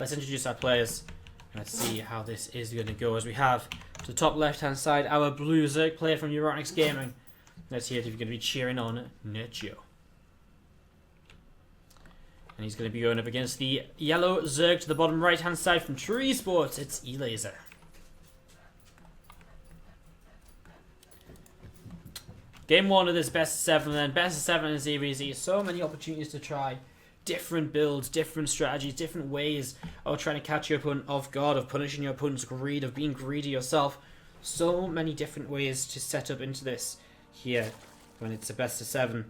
let's introduce our players. Let's see how this is going to go. As we have to the top left-hand side, our blue Zerg player from Euronics Gaming. Let's hear if you're going to be cheering on Nerchio. And he's going to be going up against the yellow Zerg to the bottom right-hand side from Tree Sports. It's Elazer. Game 1 of this best of 7, and then best of 7 in ZvZ. So many opportunities to try different builds, different strategies, different ways of trying to catch your opponent off guard, of punishing your opponent's greed, of being greedy yourself. So many different ways to set up into this here when it's a best of 7.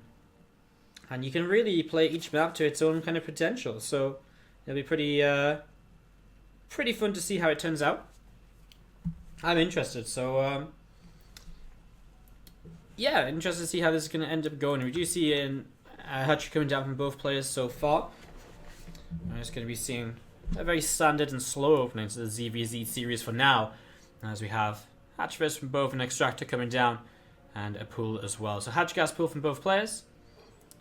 And you can really play each map to its own kind of potential. So it'll be pretty fun to see how it turns out. I'm interested, so yeah, interested to see how this is going to end up going. We do see a Hatchery coming down from both players so far. I'm just going to be seeing a very standard and slow opening to the ZvZ series for now, as we have Hatchers from both, an Extractor coming down, and a pool as well. So Hatch Gas pool from both players.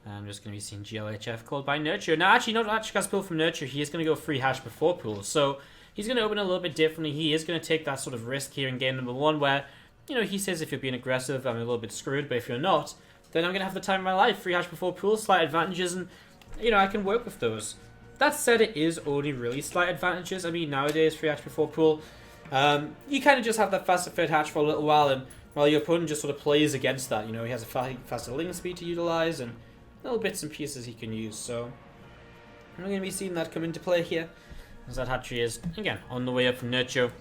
I'm just going to be seeing GLHF called by Nerchio. Now, actually, not Hatch Gas pool from Nerchio. He is going to go free Hatch before pool. So he's going to open a little bit differently. He is going to take that sort of risk here in game number 1 where, you know, he says if you're being aggressive, I'm a little bit screwed, but if you're not, then I'm going to have the time of my life. Free Hatch before pool, slight advantages, and, you know, I can work with those. That said, it is only really slight advantages. I mean, nowadays, free Hatch before pool, you kind of just have that faster third hatch for a little while, and while your opponent just sort of plays against that. You know, he has a faster link speed to utilize, and little bits and pieces he can use. So I'm going to be seeing that come into play here, as that hatchery is, again, on the way up from Nerchio.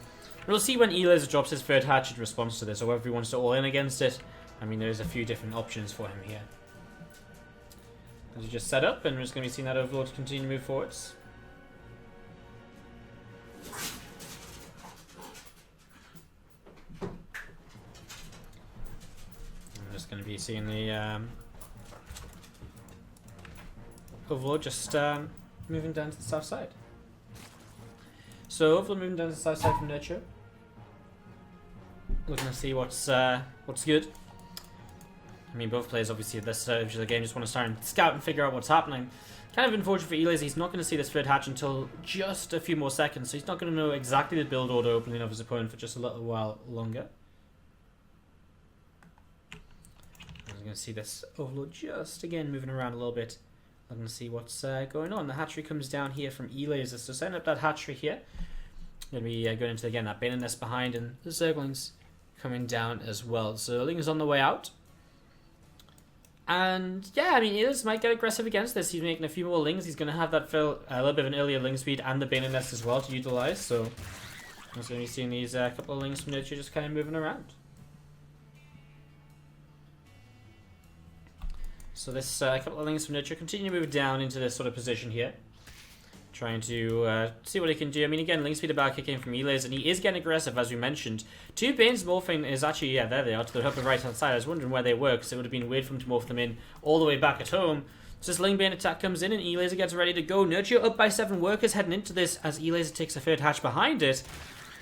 We'll see when Elazer drops his third hatch in response to this, or whether he wants to all in against it. I mean, there's a few different options for him here. As we just set up, and we're just going to be seeing that Overlord continue to move forwards. I'm just going to be seeing the Overlord just moving down to the south side. So Overlord moving down to the south side from Nerchio. Looking to see what's good. I mean, both players obviously at this stage of the game just want to start and scout and figure out what's happening. Kind of unfortunate for Elazer, he's not going to see this third hatch until just a few more seconds, so he's not going to know exactly the build order opening of his opponent for just a little while longer. I'm going to see this Overlord just again moving around a little bit. I'm going to see what's going on. The hatchery comes down here from Elazer, so setting up that hatchery here. Going to be going into, again, that Bane nest behind, and the Zerglings coming down as well. So Ling is on the way out. And yeah, I mean, Elazer might get aggressive against this. He's making a few more Lings. He's going to have that a little bit of an earlier Ling speed and the Bane nest as well to utilize. So I'm just going to be seeing these couple of Lings from Nerchio just kind of moving around. So this couple of Lings from Nerchio continue to move down into this sort of position here. Trying to see what he can do. I mean, again, Link speed about kicking from Elazer, and he is getting aggressive, as we mentioned. 2 Banes morphing is actually, yeah, there they are, to the upper right-hand side. I was wondering where they were, because it would have been weird for him to morph them in all the way back at home. So this Ling Bane attack comes in, and Elazer gets ready to go. Nerchio up by 7 workers heading into this, as Elazer takes a third hatch behind it.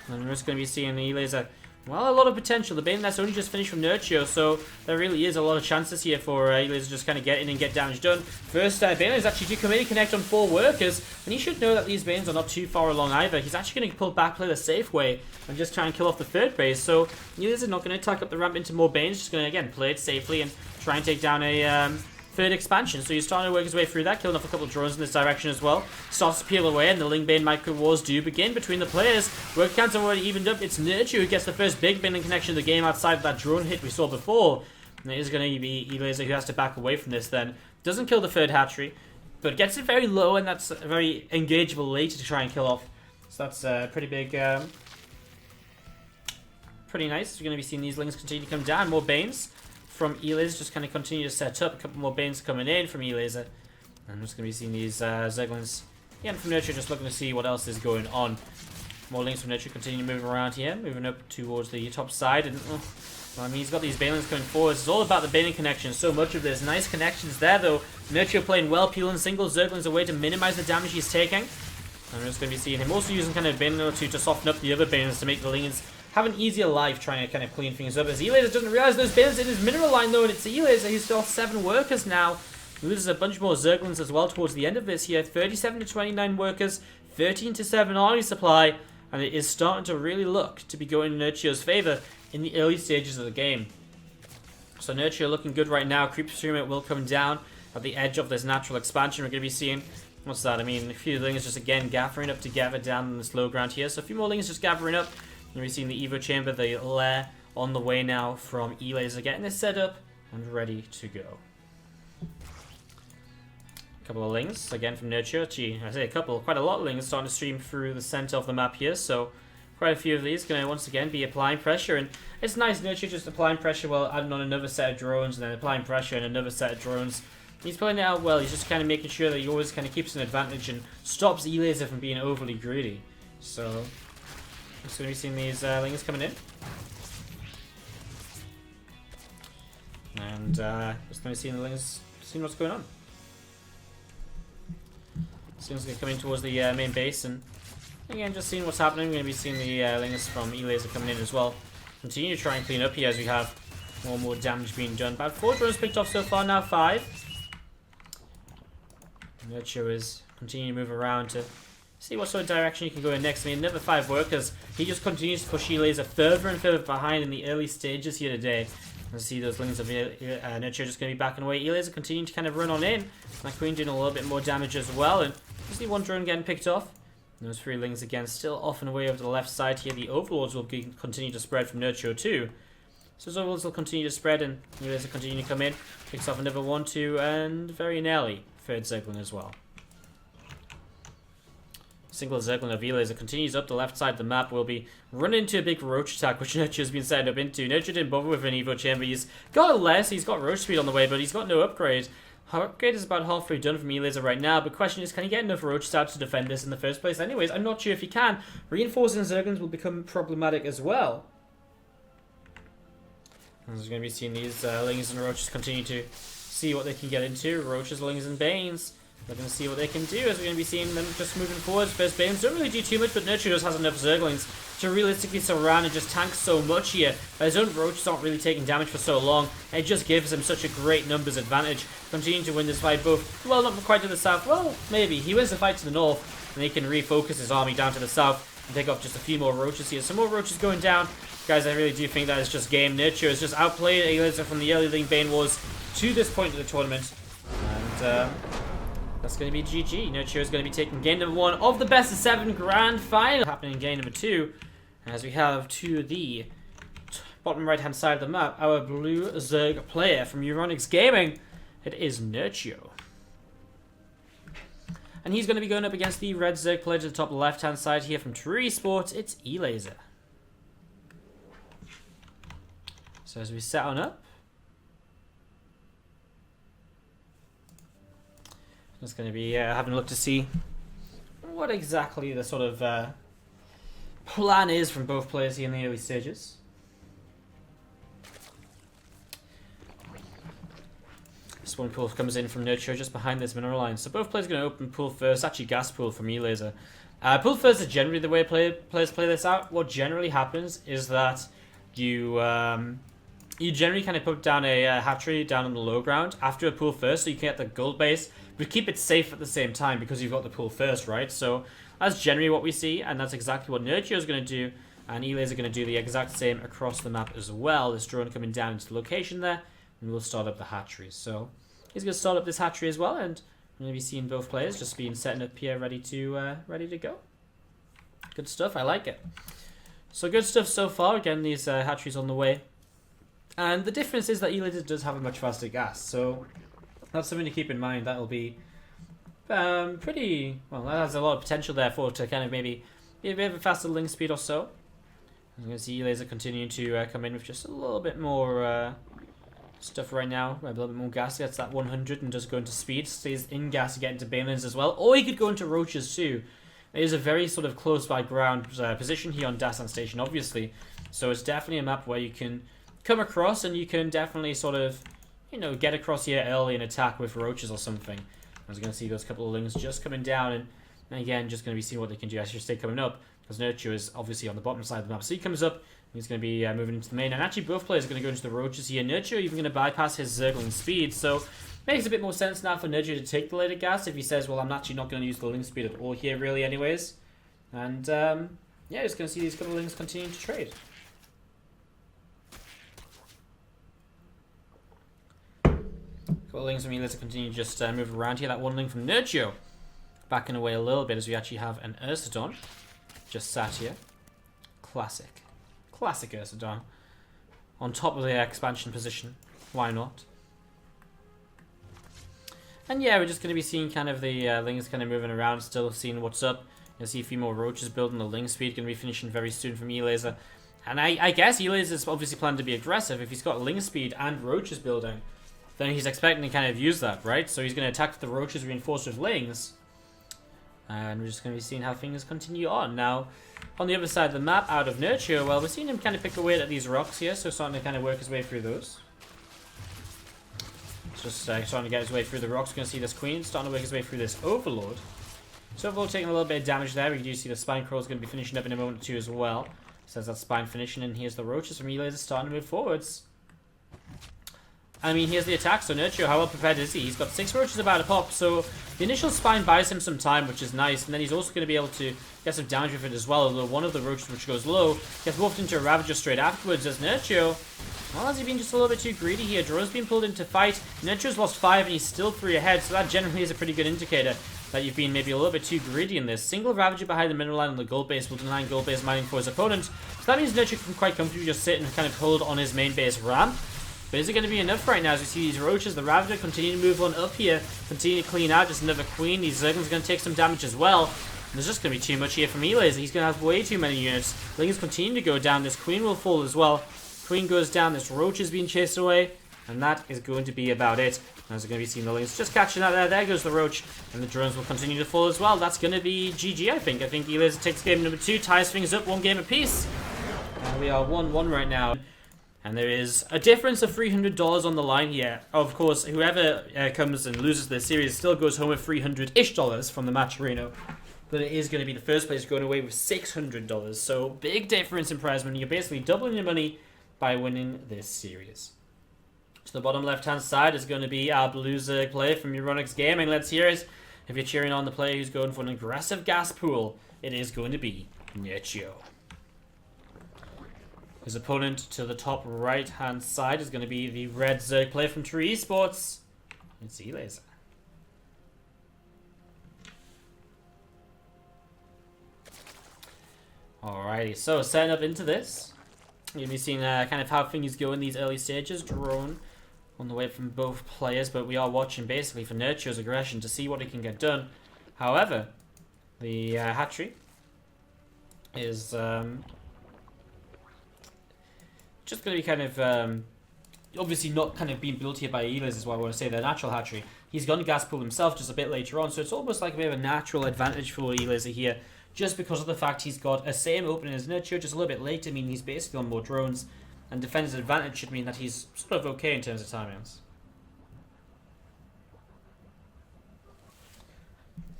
And we're just going to be seeing Elazer, well, a lot of potential. The Bane that's only just finished from Nerchio, so there really is a lot of chances here for Elazer just kind of get in and get damage done. First, Bane is actually to committee connect on 4 workers, and he should know that these Banes are not too far along either. He's actually going to pull back, play the safe way, and just try and kill off the third base. So Elazer not going to attack up the ramp into more Banes, just going to, again, play it safely and try and take down a third expansion. So he's starting to work his way through that, killing off a couple of drones in this direction as well. Starts to peel away, and the Ling Bane micro wars do begin between the players. Work counts are already evened up. It's Nerchio who gets the first big Bane connection of the game outside of that drone hit we saw before. And it is going to be Elazer who has to back away from this then. Doesn't kill the third hatchery, but gets it very low, and that's very engageable later to try and kill off. So that's pretty big, pretty nice. We're going to be seeing these Lings continue to come down. More Banes from Elazer, just kind of continue to set up. A couple more Banes coming in from Elazer. I'm just going to be seeing these Zerglings again from Nerchio, just looking to see what else is going on. More Lings from Nerchio continue to move around here, moving up towards the top side. And well, I mean, he's got these Banelings coming forward. It's all about the Baneling connection. So much of this. Nice connections there, though. Nerchio playing well, peeling single Zerglings away to minimize the damage he's taking. I'm just going to be seeing him also using kind of Baneling or 2 to soften up the other Banelings to make the Lings have an easier life, trying to kind of clean things up. As Elazer doesn't realize those Banelings in his mineral line, though, and it's Elazer. He's still 7 workers now. Loses a bunch more Zerglings as well towards the end of this here. 37 to 29 workers, 13 to 7 army supply, and it is starting to really look to be going in Nerchio's favor in the early stages of the game. So Nerchio looking good right now. Creep Experiment will come down at the edge of this natural expansion. We're going to be seeing, what's that? I mean, a few things just again gathering up together down in this low ground here. So a few more things just gathering up. We're going to be seeing the Evo Chamber, the lair on the way now from Elazer, getting this set up and ready to go. A couple of links again from Nerchio. Gee, I say a couple, quite a lot of links starting to stream through the center of the map here. So quite a few of these going to once again be applying pressure, and it's nice Nerchio just applying pressure while adding on another set of drones and then applying pressure and another set of drones. He's playing it out well. He's just kind of making sure that he always kind of keeps an advantage and stops Elazer from being overly greedy. So just going to be seeing these links coming in. And just going to see the links, seeing what's going on. Soon's going to come in towards the main base, and again, just seeing what's happening. We're going to be seeing the links from Elazer coming in as well. Continue to try and clean up here as we have more and more damage being done. About 4 drones picked off so far, now 5. Nerchio is continuing to move around to see what sort of direction he can go in next. I mean, another 5 workers. He just continues to push Elazer further and further behind in the early stages here today. I see those links of Nerchio just going to be backing away. Elazer continuing to kind of run on in. My Queen doing a little bit more damage as well. And you see one drone getting picked off. Those 3 links again still off and away over to the left side here. The Overlords will continue to spread from Nerchio too. So those Overlords will continue to spread, and Elazer continue to come in. Picks off another 1, 2, and very nearly 3rd Zerglin as well. Single Zerglin of Elazer continues up the left side of the map. Will be running into a big roach attack, which Nerchio has been setting up into. Nerchio didn't bother with an Evo Chamber. He's got less, he's got roach speed on the way, but he's got no upgrade. Her upgrade is about halfway done from Elazer right now, but the question is, can he get enough roaches out to defend this in the first place? Anyways, I'm not sure if he can. Reinforcing Zerglins will become problematic as well. As we're going to be seeing these Lings and Roaches continue to see what they can get into. Roaches, Lings, and Banes. We're going to see what they can do as we're going to be seeing them just moving forward. First Banes don't really do too much, but Nerchio just has enough Zerglings to realistically surround and just tank so much here. His own Roaches aren't really taking damage for so long, and it just gives him such a great numbers advantage. Continuing to win this fight both, well, not quite to the south, well, maybe. He wins the fight to the north, and he can refocus his army down to the south and take off just a few more Roaches here. Some more Roaches going down. Guys, I really do think that is just game. Nerchio has just outplayed Elazer from the early Lane Bane Wars to this point of the tournament. And that's going to be GG. Nerchio is going to be taking game number 1 of the best of 7 grand final. Happening in game number 2. As we have to the bottom right hand side of the map, our blue Zerg player from Euronics Gaming. It is Nerchio. And he's going to be going up against the red Zerg player to the top left hand side here from Tree Sports. It's Elazer. So as we set on up, just going to be having a look to see what exactly the sort of plan is from both players here in the early stages. This one pool comes in from Nerchio just behind this mineral line. So both players are going to open pool first, actually gas pool from Elazer. Pool first is generally the way players play this out. What generally happens is that you generally kind of put down a hatchery down on the low ground after a pool first, so you can get the gold base, but keep it safe at the same time because you've got the pool first, right? So that's generally what we see, and that's exactly what Nerchio is going to do, and Elazer are going to do the exact same across the map as well. This drone coming down into the location there, and we'll start up the hatcheries. So he's going to start up this hatchery as well, and we're going to be seeing both players just being setting up here ready to go. Good stuff, I like it. So good stuff so far. Again, these hatcheries on the way. And the difference is that Elazer does have a much faster gas, so that's something to keep in mind. That'll be pretty, well, that has a lot of potential there for to kind of maybe be a bit of a faster link speed or so. I'm going to see Elazer continuing to come in with just a little bit more stuff right now. A little bit more gas, gets that 100 and does go into speed. Stays in gas to get into Banelins as well. Or he could go into Roaches too. It is a very sort of close by ground position here on Dasan Station, obviously. So it's definitely a map where you can come across and you can definitely sort of, you know, get across here early and attack with Roaches or something. I was going to see those couple of lings just coming down, and again, just going to be seeing what they can do as you stay coming up, because Nerchio is obviously on the bottom side of the map. So he comes up, and he's going to be moving into the main, and actually both players are going to go into the Roaches here. Nerchio even going to bypass his Zergling speed, so Makes a bit more sense now for Nerchio to take the later gas if he says, well, I'm actually not going to use the link speed at all here, really, anyways. And, yeah, just going to see these couple of links continue to trade. Couple of links from Elazer continue to just move around here. That one link from Nerchio backing away a little bit as we actually have an Ursidon just sat here. Classic Ursidon on top of the expansion position. Why not? And yeah, we're just going to be seeing kind of the links kind of moving around, still seeing what's up. You'll see a few more roaches building. The link speed going to be finishing very soon from Elazer. And I guess Elazer is obviously planning to be aggressive. If he's got link speed and roaches building, then he's expecting to kind of use that, right? So he's going to attack the roaches reinforced with lings. And we're just going to be seeing how things continue on. Now, on the other side of the map, out of Nerchio, well, we're seeing him kind of pick away at these rocks here, so starting to kind of work his way through those. Just starting to get his way through the rocks. Going to see this queen starting to work his way through this overlord. So overlord taking a little bit of damage there. We do see the spine crawl is going to be finishing up in a moment or two as well. So that spine finishing, and here's the roaches from Elazer starting to move forwards. I mean, here's the attack. So Nerchio, how well prepared is he? He's got 6 roaches about to pop. So the initial spine buys him some time, which is nice. And then he's also going to be able to get some damage with it as well. Although one of the roaches, which goes low, gets morphed into a Ravager straight afterwards. As Nerchio, well, has he been just a little bit too greedy here? Drone's been pulled into fight. Nerchio's lost 5 and he's still 3 ahead. So that generally is a pretty good indicator that you've been maybe a little bit too greedy in this. Single Ravager behind the mineral line on the gold base will deny gold base mining for his opponent. So that means Nerchio can quite comfortably just sit and kind of hold on his main base ramp. But is it going to be enough right now as we see these roaches? The Ravager continue to move on up here, continue to clean out. Just another queen. These Zerglings are going to take some damage as well. And there's just going to be too much here from Elazer. He's going to have way too many units. Lings continue to go down. This queen will fall as well. Queen goes down. This roach is being chased away. And that is going to be about it. As we're going to be seeing the Lings just catching that there. There goes the roach. And the drones will continue to fall as well. That's going to be GG, I think. I think Elazer takes game number 2, ties things up 1 game apiece. We are 1-1 right now. And there is a difference of $300 on the line here. Of course, whoever comes and loses this series still goes home with $300-ish from the match arena. But it is going to be the first place going away with $600. So big difference in prize money. You're basically doubling your money by winning this series. To the bottom left-hand side is going to be our Blue Zerg player from Euronix Gaming. Let's hear it. If you're cheering on the player who's going for an aggressive gas pool, it is going to be Nerchio. His opponent to the top right-hand side is going to be the red Zerg player from Tree Esports. It's Elazer. Alrighty, so setting up into this. You're going to be seeing kind of how things go in these early stages. Drone on the way from both players, but we are watching basically for Nerchio's aggression to see what he can get done. However, the hatchery is just going to be kind of obviously not kind of being built here by Elazer is what I want to say. The natural hatchery. He's going to gas pool himself just a bit later on, so it's almost like a bit of a natural advantage for Elazer here, just because of the fact he's got a same opening as Nerchio, just a little bit later. I mean, he's basically on more drones, and defender's advantage should mean that he's sort of okay in terms of timings.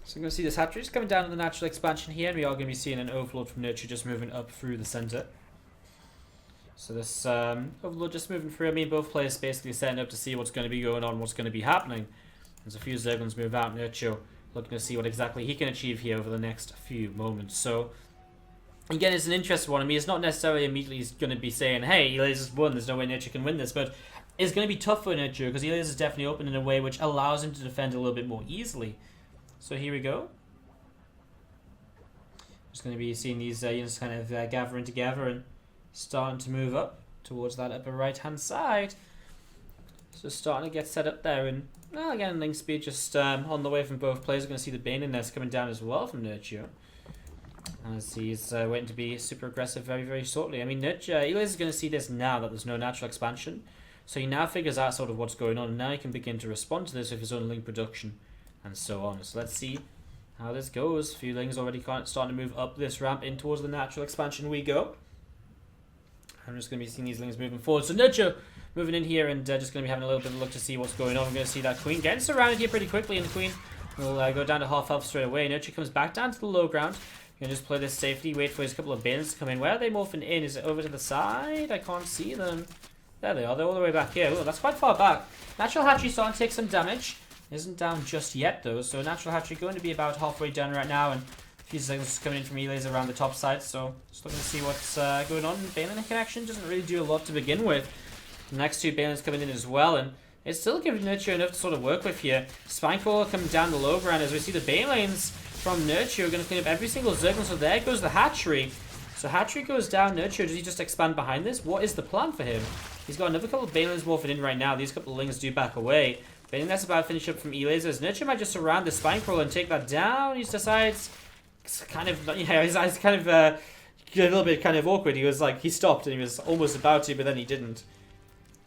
So we're going to see this hatchery just coming down to the natural expansion here, and we are going to be seeing an overlord from Nerchio just moving up through the center. So this overlord just moving through. I mean, both players basically setting up to see what's going to be going on, what's going to be happening. There's a few Zerglings move out. Nerchio looking to see what exactly he can achieve here over the next few moments. So, again, it's an interesting one. I mean, it's not necessarily immediately going to be saying, hey, Elazer's won, there's no way Nerchio can win this. But it's going to be tough for Nerchio because Elazer's definitely open in a way which allows him to defend a little bit more easily. So here we go. Just going to be seeing these units kind of gathering together and starting to move up towards that upper right-hand side. So starting to get set up there, and well, again, link speed just on the way from both players. We're going to see the Bane in there coming down as well from Nerchio, as he's waiting to be super aggressive very, very shortly. I mean, Elazer is going to see this now that there's no natural expansion, so he now figures out sort of what's going on, and now he can begin to respond to this with his own link production and so on. So let's see how this goes. A few links already starting to move up this ramp in towards the natural expansion we go. I'm just going to be seeing these links moving forward. So Nerchio moving in here and just going to be having a little bit of a look to see what's going on. We're going to see that Queen getting surrounded here pretty quickly, and the Queen will go down to half health straight away. Nerchio comes back down to the low ground. You're going to just play this safety, wait for his couple of bins to come in. Where are they morphing in? Is it over to the side? I can't see them. There they are. They're all the way back here. Look, that's quite far back. Natural Hatchery starting to take some damage. Isn't down just yet, though. So Natural Hatchery going to be about halfway done right now. And a few things coming in from Elazer around the top side. So just looking to see what's going on. Balin connection doesn't really do a lot to begin with. The next two Balins coming in as well. And it's still giving Nerchio enough to sort of work with here. Spinecrawler coming down the low ground as we see the Balins from Nerchio are going to clean up every single Zerglin. So there goes the Hatchery. So Hatchery goes down. Nerchio, does he just expand behind this? What is the plan for him? He's got another couple of Balins morphing in right now. These couple of Lings do back away. But I think that's about to finish up from Elazer. Nerchio might just surround the Spinecrawler and take that down. He decides... It's kind of... Yeah, his eyes kind of... a little bit kind of awkward. He was like... He stopped and he was almost about to, but then he didn't.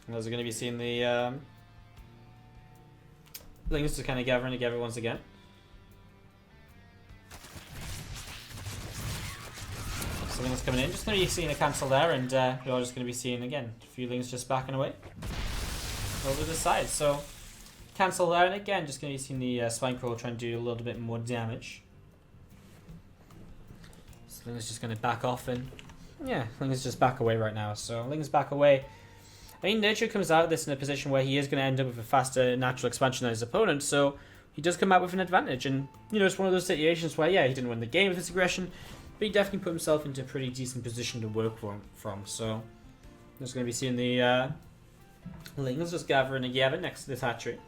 And those are going to be seeing the... Lings just kind of gathering together once again. So Lings coming in. Just going to be seeing a cancel there, and we're all just going to be seeing, again, a few Lings just backing away over the side. So, cancel there, and again, just going to be seeing the Spinecrawler trying to do a little bit more damage. So Lings just going to back off, and yeah, Lings just back away right now. So, Lings back away. I mean, Nerchio comes out of this in a position where he is going to end up with a faster natural expansion than his opponent, so he does come out with an advantage. And, you know, it's one of those situations where, yeah, he didn't win the game with his aggression, but he definitely put himself into a pretty decent position to work from. So, there's going to be seeing the Lings just gathering together next to this Hatchery.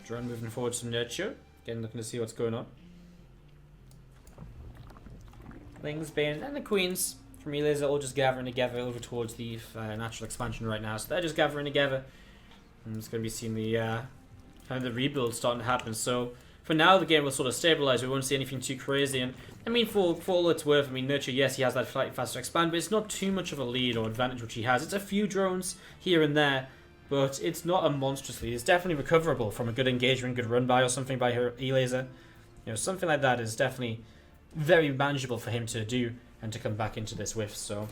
Drone moving forward to Nerchio. Again, looking to see what's going on. Lings, Bane, and the Queens from Elazer all just gathering together over towards the natural expansion right now. So they're just gathering together. And it's going to be seeing the kind of the rebuild starting to happen. So for now, the game will sort of stabilize. We won't see anything too crazy. And I mean, for all it's worth, I mean, Nerchio, yes, he has that slightly faster expand, but it's not too much of a lead or advantage which he has. It's a few drones here and there, but it's not a monstrous lead. It's definitely recoverable from a good engagement, good run by or something by Elazer. You know, something like that is definitely very manageable for him to do and to come back into this with. So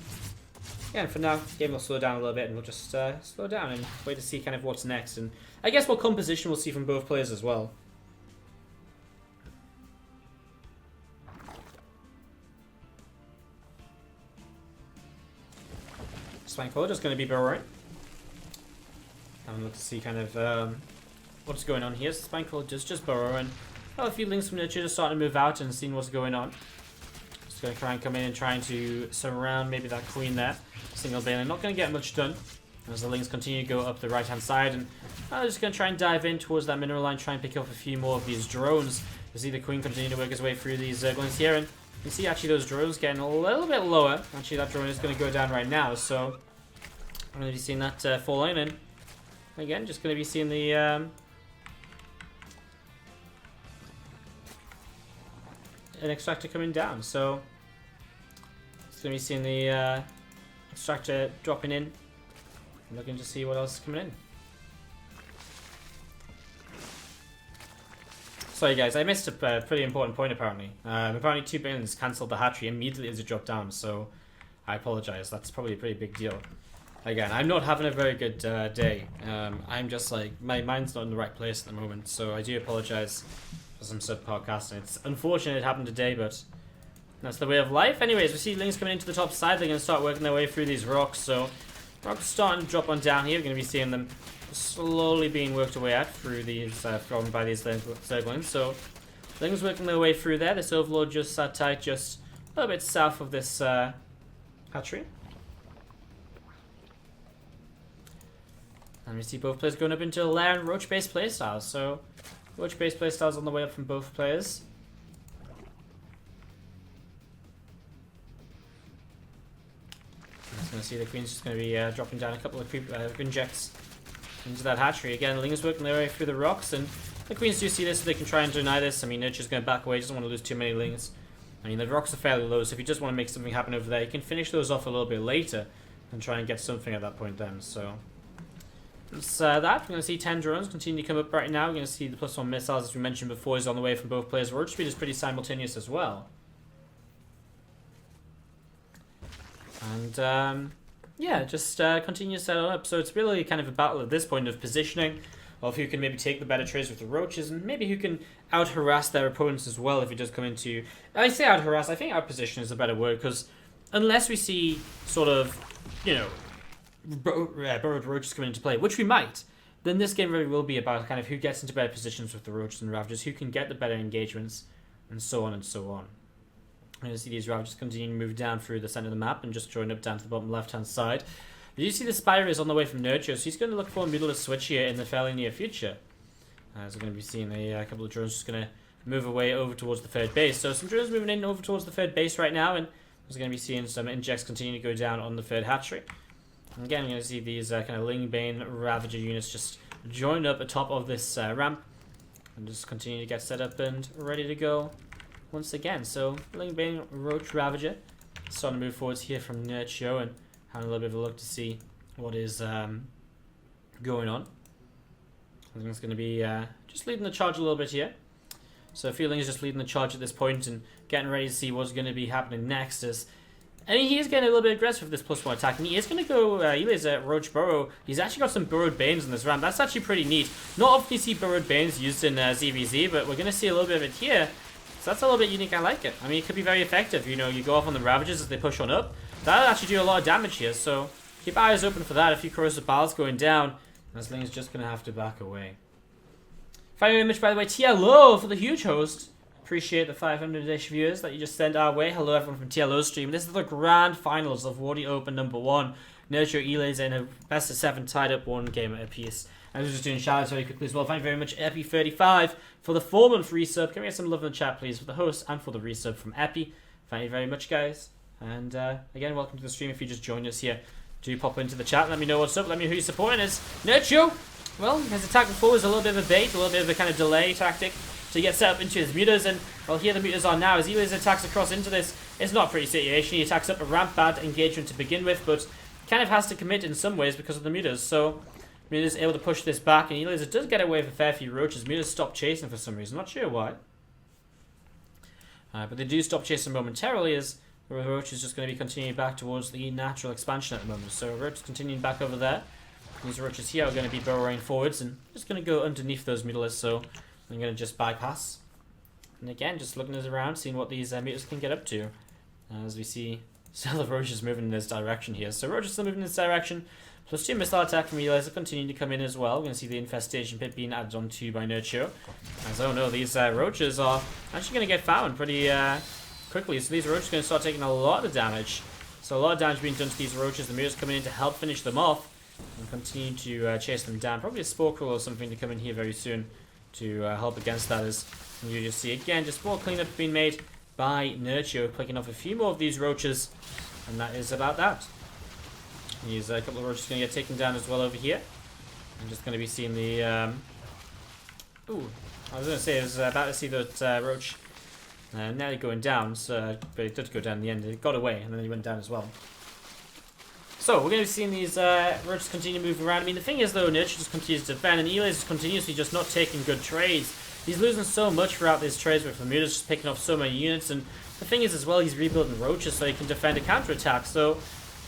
yeah, for now, the game will slow down a little bit, and we'll just slow down and wait to see kind of what's next. And I guess what composition we'll see from both players as well. Spinecrawler is going to be burrowing. Having a look to see kind of what's going on here. So Spinecrawler just burrowing. Well, a few Lings from Nerchio just starting to move out and seeing what's going on. Just going to try and come in and trying to surround maybe that Queen there. Single Balin. Not going to get much done as the Lings continue to go up the right hand side. And I'm just going to try and dive in towards that mineral line, try and pick up a few more of these drones. You see the Queen continue to work his way through these Zerglings here. And you can see actually those drones getting a little bit lower. Actually, that drone is going to go down right now. So I'm going to be seeing that fall in. And again, just going to be seeing the... an extractor coming down, so it's going to be seeing the extractor dropping in. I'm looking to see what else is coming in. Sorry guys, I missed a pretty important point apparently. Apparently 2 Balins cancelled the Hatchery immediately as it dropped down, so I apologise. That's probably a pretty big deal. Again, I'm not having a very good day. I'm just like, my mind's not in the right place at the moment, so I do apologise for some subpar casting. It's unfortunate it happened today, but that's the way of life. Anyways, we see Lings coming into the top side. They're going to start working their way through these rocks. So rocks starting to drop on down here. We're going to be seeing them slowly being worked away at through these, thrown by these Zerglings. So Lings working their way through there. This Overlord just sat tight, just a little bit south of this hatchery. And we see both players going up into lair and roach-based playstyles. So roach-based playstyles on the way up from both players. I'm just going to see the Queen's just going to be dropping down a couple of injects into that hatchery. Again, Lings working their way through the rocks, and the Queens do see this, so they can try and deny this. I mean, Nerchio's going to back away, doesn't want to lose too many Lings. I mean, the rocks are fairly low, so if you just want to make something happen over there, you can finish those off a little bit later and try and get something at that point then. So it's that. We're going to see 10 drones continue to come up right now. We're going to see the +1 missiles, as we mentioned before, is on the way from both players. Roach speed is pretty simultaneous as well. And yeah, just continue to set it up. So it's really kind of a battle at this point of positioning, of who can maybe take the better trades with the roaches, and maybe who can out-harass their opponents as well if it does come into... I say out-harass, I think out-position is a better word, because unless we see sort of, you know, burrowed roaches coming into play, which we might, then this game really will be about kind of who gets into better positions with the roaches and ravagers, who can get the better engagements, and so on and so on. I'm going to see these ravagers continue to move down through the center of the map and just join up down to the bottom left-hand side. But you see the spider is on the way from Nerchio, so he's going to look for a middle switch here in the fairly near future. So we're going to be seeing a couple of drones just going to move away over towards the third base. So some drones moving in over towards the third base right now, and we're going to be seeing some injects continue to go down on the third hatchery. And again, we're going to see these kind of Lingbane Ravager units just join up atop of this ramp and just continue to get set up and ready to go once again. So Lingbane Roach Ravager starting to move forwards here from Nerchio and having a little bit of a look to see what is going on. I think it's going to be just leading the charge a little bit here. So Feeling is just leading the charge at this point and getting ready to see what's going to be happening next. I mean, he is getting a little bit aggressive with this +1 attack, and he is going to go Elazer Roach Burrow. He's actually got some Burrowed Banes in this round. That's actually pretty neat. Not often you see Burrowed Banes used in ZvZ, but we're going to see a little bit of it here. So that's a little bit unique. I like it. I mean, it could be very effective. You know, you go off on the Ravagers as they push on up. That'll actually do a lot of damage here, so keep eyes open for that. A few Corrosive Piles going down. This thing is just going to have to back away. Final image, by the way, TLO for the huge host. Appreciate the 500-ish viewers that you just sent our way. Hello, everyone from TLO stream. This is the grand finals of Wardi Open #1. Nerchio, Elazer in a best of 7 tied up 1 game apiece. And we're just doing shoutouts very quickly as well. Thank you very much, Epi35, for the 4-month resub. Can we get some love in the chat, please, for the host and for the resub from Epi. Thank you very much, guys. And again, welcome to the stream. If you just joined us here, do pop into the chat and let me know what's up. Let me know who you're supporting is. Nerchio, well, his attack before was a little bit of a bait, a little bit of a kind of delay tactic to get set up into his mutas. And, well, here the mutas are now. As Elazer attacks across into this, it's not a pretty situation. He attacks up a ramp bad engagement to begin with, but kind of has to commit in some ways because of the mutas. So, mutas is able to push this back, and Elazer does get away with a fair few roaches. Mutas stop chasing for some reason. Not sure why. But they do stop chasing momentarily as the roach is just going to be continuing back towards the natural expansion at the moment. So roach is continuing back over there. These roaches here are going to be burrowing forwards and just going to go underneath those mutas. So I'm going to just bypass. And again, just looking around, seeing what these mutas can get up to. As we see, still the roaches moving in this direction here. So roaches still moving in this direction. +2 missile attack from Elazer continuing to come in as well. We're going to see the infestation pit being added on to by Nerchio. As oh no, these roaches are actually going to get found pretty quickly. So these roaches are going to start taking a lot of damage. So a lot of damage being done to these roaches. The mutas coming in to help finish them off and continue to chase them down. Probably a Spore Crawl or something to come in here very soon to help against that. As you just see again, just more cleanup being made by Nerchio, clicking off a few more of these roaches, and that is about that. He's a couple of roaches going to get taken down as well over here. I'm just going to be seeing the ooh, I was going to say I was about to see that roach nearly going down, so, but it did go down in the end. It got away, and then he went down as well. So, we're going to be seeing these roaches continue to move around. I mean, the thing is, though, Nerchio just continues to defend, and Elazer is continuously just not taking good trades. He's losing so much throughout these trades with the mutas just picking off so many units, and the thing is, as well, he's rebuilding roaches so he can defend a counterattack, so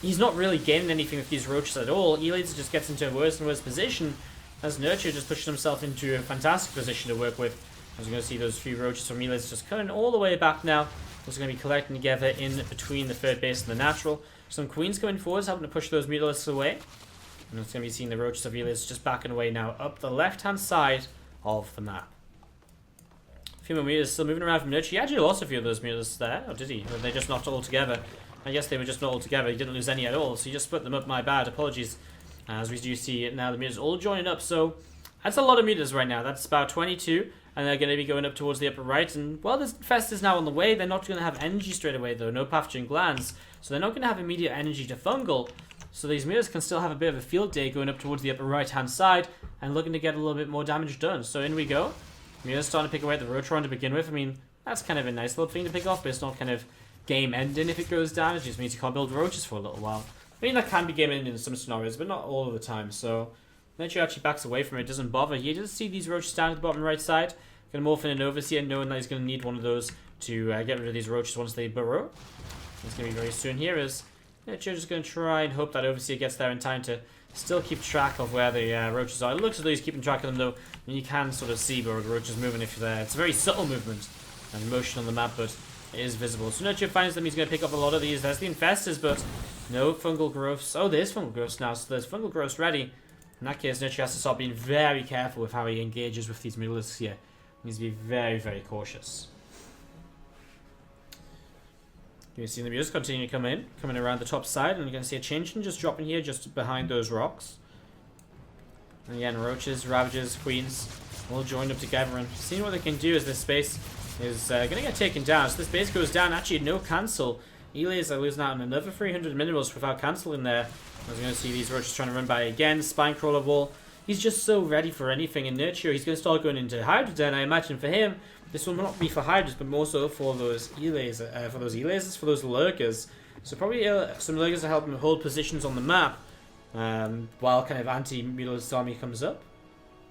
he's not really gaining anything with these roaches at all. Elazer just gets into a worse and worse position, as Nerchio just pushes himself into a fantastic position to work with. As we're going to see those few roaches from Elazer just coming all the way back now. Just going to be collecting together in between the third base and the natural. Some queens coming forwards, helping to push those mutalisks away. And it's going to be seeing the roaches of Elazer just backing away now up the left-hand side of the map. A few more mutas still moving around from Nerchio. He actually lost a few of those mutalisks there, or did he? Or they just not all together? I guess they were just not all together. He didn't lose any at all, so he just split them up. My bad. Apologies. As we do see it now, the mutas all joining up. So that's a lot of mutas right now. That's about 22, and they're going to be going up towards the upper right. And while this fest is now on the way, they're not going to have energy straight away, though. No pathogen glands, so they're not going to have immediate energy to fungal. So these mutas can still have a bit of a field day going up towards the upper right-hand side and looking to get a little bit more damage done. So in we go. Mutas starting to pick away at the Rotron to begin with. I mean, that's kind of a nice little thing to pick off, but it's not kind of game ending if it goes down. It just means you can't build roaches for a little while. I mean, that can be game ending in some scenarios, but not all of the time. So Nerchio actually backs away from it, doesn't bother. You just see these roaches down at the bottom right side. Going to morph in an overseer, knowing that he's going to need one of those to get rid of these roaches once they burrow. It's going to be very soon here. Is Nerchio just going to try and hope that overseer gets there in time to still keep track of where the roaches are. It looks as though he's keeping track of them, though. And you can sort of see where the roaches moving if they're there. It's a very subtle movement and motion on the map, but is visible. So Nerchio finds them, he's going to pick up a lot of these. There's the infestors, but no fungal growths. Oh, there's fungal growths now, so there's fungal growths ready. In that case, Nerchio has to start being very careful with how he engages with these mutalisks here. He needs to be very, very cautious. You can see the mutalisks continue to coming around the top side, and you're going to see a changeling just dropping here, just behind those rocks. And again, roaches, ravagers, queens, all joined up together, and seeing what they can do as this space is going to get taken down. So this base goes down, actually no cancel. Elazer losing out on another 300 minerals without cancel in there. I was going to see these roaches trying to run by again. Spinecrawler wall. He's just so ready for anything. And Nerchio, he's going to start going into Hydra Den. I imagine for him, this will not be for Hydras, but more so for those Elazers, for those lurkers. So probably some lurkers to help him hold positions on the map while kind of anti-Mutalisks army comes up.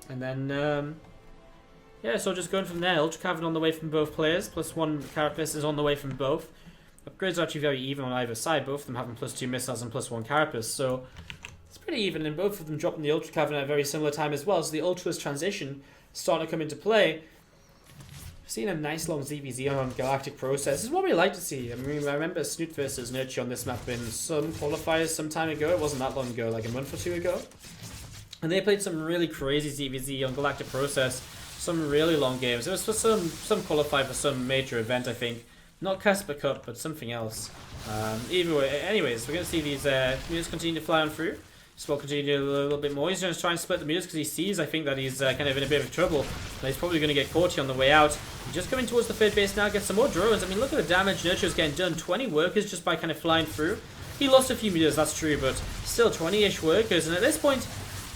And then, yeah, so just going from there. Ultra Cavern on the way from both players. +1 Carapace is on the way from both. Upgrades are actually very even on either side, both of them having +2 missiles and +1 carapace, so it's pretty even, and both of them dropping the Ultra Cavern at a very similar time as well, so the Ultra's transition starting to come into play. We've seen a nice long ZvZ on Galactic Process. This is what we like to see. I mean, I remember Snoot versus Nerchio on this map in some qualifiers some time ago. It wasn't that long ago, like a month or two ago. And they played some really crazy ZvZ on Galactic Process, some really long games. It was for some qualifier for some major event, I think. Not Casper Cup, but something else. Either way, anyways, we're going to see these mutants continue to fly on through. Spell continue to do a little bit more. He's going to try and split the mutants because he sees, I think, that he's kind of in a bit of trouble. But he's probably going to get caught here on the way out. He's just coming towards the third base now, gets some more drones. I mean, look at the damage Nerchio's getting done. 20 workers just by kind of flying through. He lost a few mutants, that's true, but still 20-ish workers. And at this point,